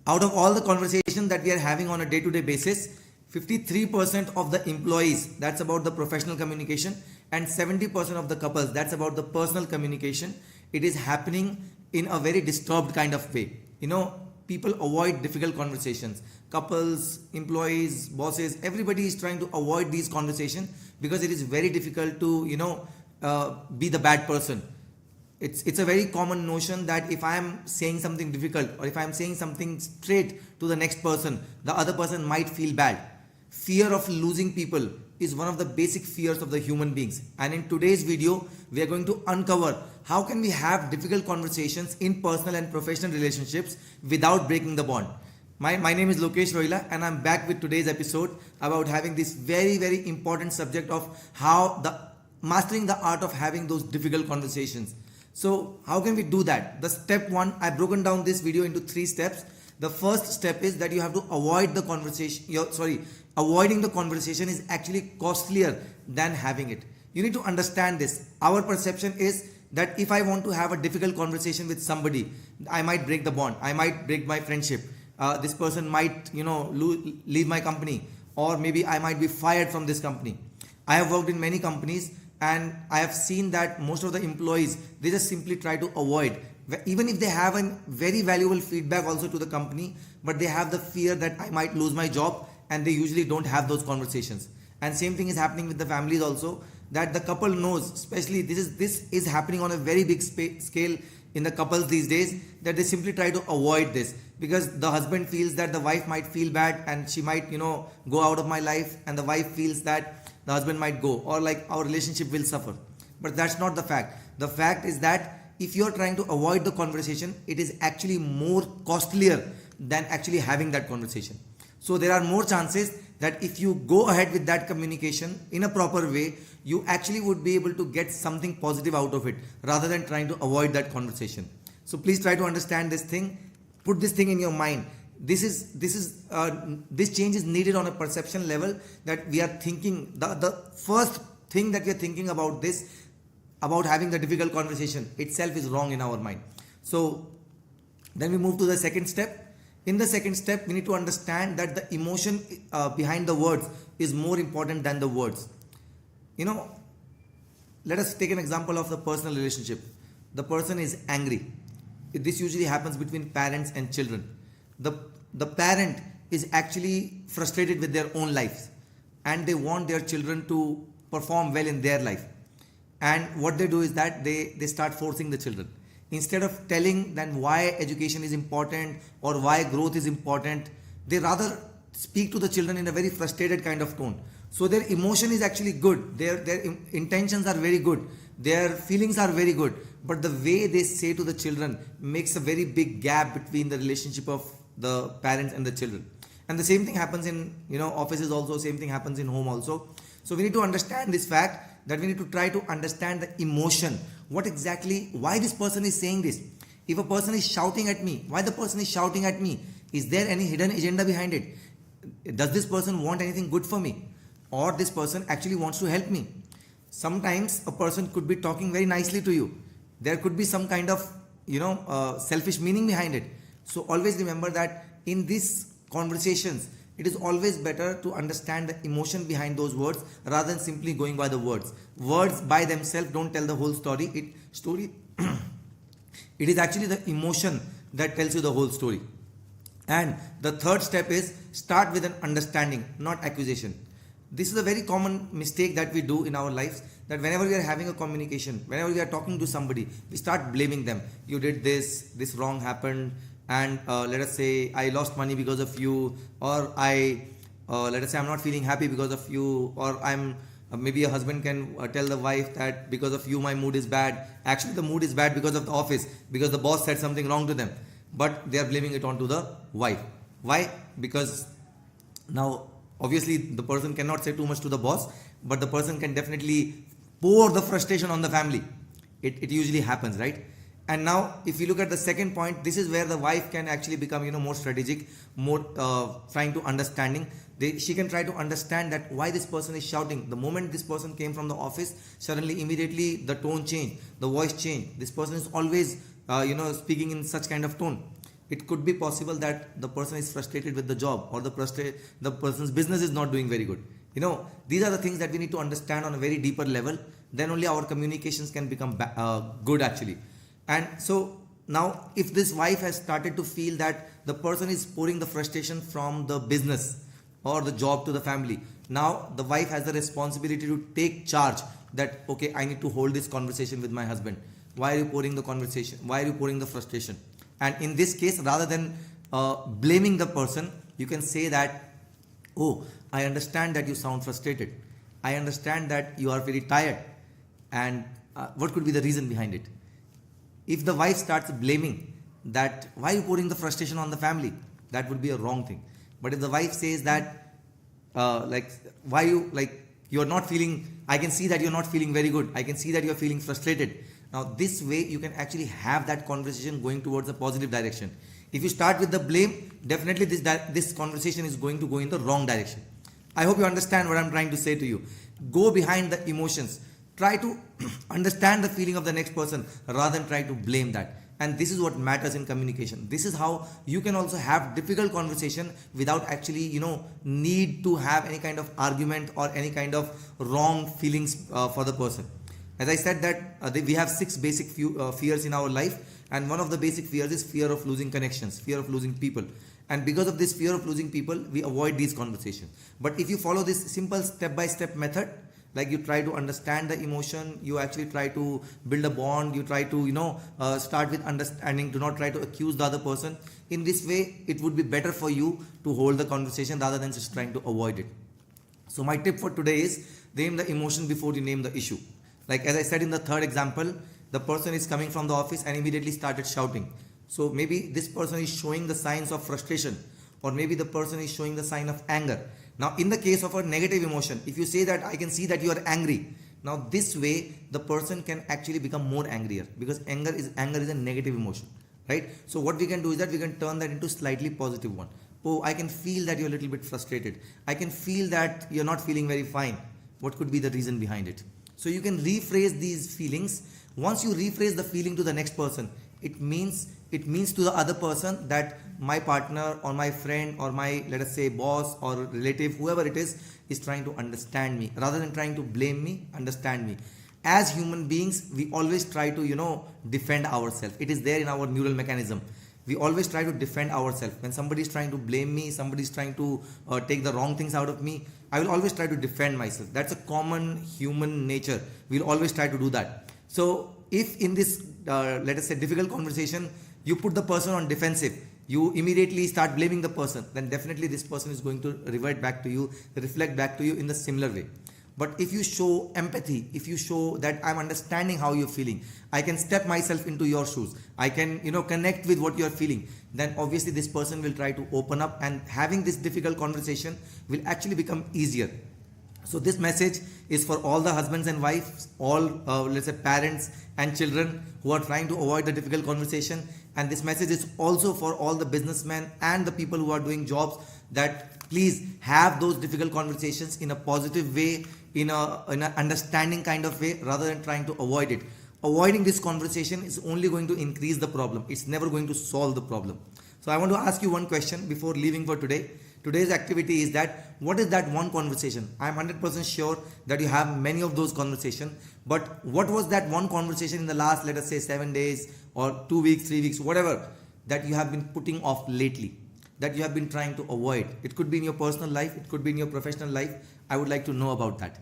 Out of all the conversations that we are having on a day-to-day basis, 53% of the employees, that's about the professional communication, and 70% of the couples, that's about the personal communication. It is happening in a very disturbed kind of way. People avoid difficult conversations. Couples, employees, bosses, everybody is trying to avoid these conversations because it is very difficult to, be the bad person. It's a very common notion that if I am saying something difficult or if I am saying something straight to the next person, the other person might feel bad. Fear of losing people is one of the basic fears of the human beings. And in today's video, we are going to uncover how can we have difficult conversations in personal and professional relationships without breaking the bond. My name is Lokesh Rohilla and I'm back with today's episode about having this very, very important subject of mastering the art of having those difficult conversations. So how can we do that? The step one, I've broken down this video into 3 steps. The first step is that you have to avoid the conversation. Avoiding the conversation is actually costlier than having it. You need to understand this. Our perception is that if I want to have a difficult conversation with somebody, I might break the bond. I might break my friendship. This person might, leave my company, or maybe I might be fired from this company. I have worked in many companies and I have seen that most of the employees, they just simply try to avoid, even if they have a very valuable feedback also to the company, but they have the fear that I might lose my job, and they usually don't have those conversations. And same thing is happening with the families also, that the couple knows, especially this is happening on a very big scale in the couples these days, that they simply try to avoid this because the husband feels that the wife might feel bad and she might go out of my life, and the wife feels that the husband might go, or like our relationship will suffer. But that's not the fact. The fact is that if you're trying to avoid the conversation, it is actually more costlier than actually having that conversation. So there are more chances that if you go ahead with that communication in a proper way, you actually would be able to get something positive out of it rather than trying to avoid that conversation. So please try to understand this thing. Put this thing in your mind. This change is needed on a perception level, that we are thinking, the first thing that we are thinking about this, about having the difficult conversation itself is wrong in our mind. So then we move to the second step. In the second step, we need to understand that the emotion behind the words is more important than the words. Let us take an example of the personal relationship. The person is angry. This usually happens between parents and children. The parent is actually frustrated with their own lives and they want their children to perform well in their life. And what they do is that they start forcing the children. Instead of telling them why education is important or why growth is important, they rather speak to the children in a very frustrated kind of tone. So their emotion is actually good. Their intentions are very good. Their feelings are very good. But the way they say to the children makes a very big gap between the relationship of the parents and the children. And the same thing happens in offices also, same thing happens in home also. So we need to understand this fact, that we need to try to understand the emotion. Why this person is saying this? If a person is shouting at me, why the person is shouting at me? Is there any hidden agenda behind it? Does this person want anything good for me? Or this person actually wants to help me? Sometimes a person could be talking very nicely to you. There could be some kind of selfish meaning behind it. So always remember that in these conversations, it is always better to understand the emotion behind those words rather than simply going by the words. Words by themselves don't tell the whole story. It is actually the emotion that tells you the whole story. And the third step is start with an understanding, not accusation. This is a very common mistake that we do in our lives, that whenever we are having a communication, whenever we are talking to somebody, we start blaming them. You did this wrong happened, and let us say I lost money because of you, or let us say I'm not feeling happy because of you, or maybe a husband can tell the wife that because of you my mood is bad. Actually the mood is bad because of the office, because the boss said something wrong to them, but they are blaming it onto the wife. Why? Because now obviously the person cannot say too much to the boss, but the person can definitely pour the frustration on the family. It usually happens, right? And now if you look at the second point, this is where the wife can actually become more strategic, more trying to understanding. She can try to understand that why this person is shouting. The moment this person came from the office, suddenly immediately the tone changed, the voice changed. This person is always speaking in such kind of tone. It could be possible that the person is frustrated with the job, or the person's business is not doing very good. These are the things that we need to understand on a very deeper level. Then only our communications can become good actually. And so now if this wife has started to feel that the person is pouring the frustration from the business or the job to the family, now the wife has the responsibility to take charge, that okay, I need to hold this conversation with my husband. Why are you pouring the conversation? Why are you pouring the frustration? And in this case, rather than blaming the person, you can say that, oh, I understand that you sound frustrated. I understand that you are very tired. And what could be the reason behind it? If the wife starts blaming that, why are you pouring the frustration on the family? That would be a wrong thing. But if the wife says that, you're not feeling, I can see that you're not feeling very good. I can see that you're feeling frustrated. Now, this way you can actually have that conversation going towards a positive direction. If you start with the blame, definitely this conversation is going to go in the wrong direction. I hope you understand what I'm trying to say to you. Go behind the emotions. Try to understand the feeling of the next person rather than try to blame that. And this is what matters in communication. This is how you can also have difficult conversation without actually, need to have any kind of argument or any kind of wrong feelings for the person. As I said that we have 6 basic fears in our life, and one of the basic fears is fear of losing connections, fear of losing people. And because of this fear of losing people, we avoid these conversations. But if you follow this simple step-by-step method, like you try to understand the emotion, you actually try to build a bond, you try to, start with understanding, do not try to accuse the other person. In this way, it would be better for you to hold the conversation rather than just trying to avoid it. So my tip for today is, name the emotion before you name the issue. Like as I said in the third example, the person is coming from the office and immediately started shouting. So maybe this person is showing the signs of frustration, or maybe the person is showing the sign of anger. Now in the case of a negative emotion, if you say that I can see that you are angry, now this way the person can actually become more angrier, because anger is a negative emotion, right? So what we can do is that we can turn that into slightly positive one. Oh, I can feel that you're a little bit frustrated. I can feel that you're not feeling very fine. What could be the reason behind it? So you can rephrase these feelings. Once you rephrase the feeling to the next person, it means to the other person that my partner or my friend or my, let us say, boss or relative, whoever it is trying to understand me. Rather than trying to blame me, understand me. As human beings, we always try to, defend ourselves. It is there in our neural mechanism. We always try to defend ourselves. When somebody is trying to blame me, somebody is trying to take the wrong things out of me, I will always try to defend myself. That's a common human nature. We'll always try to do that. So if in this, let us say, difficult conversation, you put the person on defensive, you immediately start blaming the person, then definitely this person is going to revert back to you, reflect back to you in the similar way. But if you show empathy, if you show that I'm understanding how you're feeling, I can step myself into your shoes, I can, connect with what you're feeling, then obviously this person will try to open up, and having this difficult conversation will actually become easier. So this message is for all the husbands and wives, all let's say parents and children who are trying to avoid the difficult conversation. And this message is also for all the businessmen and the people who are doing jobs, that please have those difficult conversations in a positive way, in an understanding kind of way, rather than trying to avoid it. Avoiding this conversation is only going to increase the problem. It's never going to solve the problem. So I want to ask you one question before leaving for today. Today's activity is that, what is that one conversation? I'm 100% sure that you have many of those conversations, but what was that one conversation in the last, let us say, 7 days or 2 weeks, 3 weeks, whatever, that you have been putting off lately, that you have been trying to avoid? It could be in your personal life, it could be in your professional life. I would like to know about that.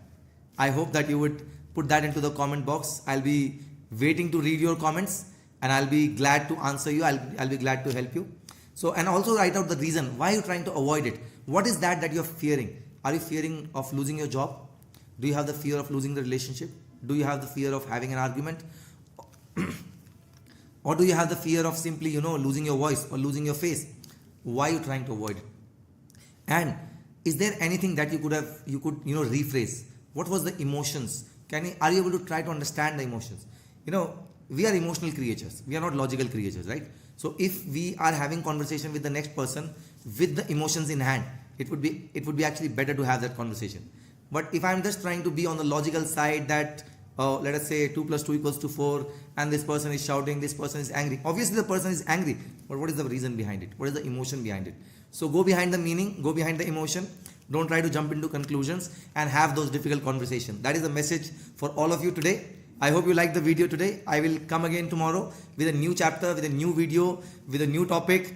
I hope that you would put that into the comment box. I'll be waiting to read your comments, and I'll be glad to answer you. I'll be glad to help you. So, and also write out the reason why you're trying to avoid it. What is that you're fearing? Are you fearing of losing your job? Do you have the fear of losing the relationship? Do you have the fear of having an argument? Or do you have the fear of simply, losing your voice or losing your face? Why are you trying to avoid it? And is there anything that you could rephrase? What was the emotions? Are you able to try to understand the emotions? We are emotional creatures. We are not logical creatures, right? So if we are having conversation with the next person with the emotions in hand, it would be actually better to have that conversation. But if I'm just trying to be on the logical side, that let us say 2 + 2 = 4, and this person is shouting, this person is angry. Obviously the person is angry. but what is the reason behind it? What is the emotion behind it? So go behind the meaning, go behind the emotion. Don't try to jump into conclusions and have those difficult conversations. That is the message for all of you today. I hope you liked the video today. I will come again tomorrow with a new chapter, with a new video, with a new topic.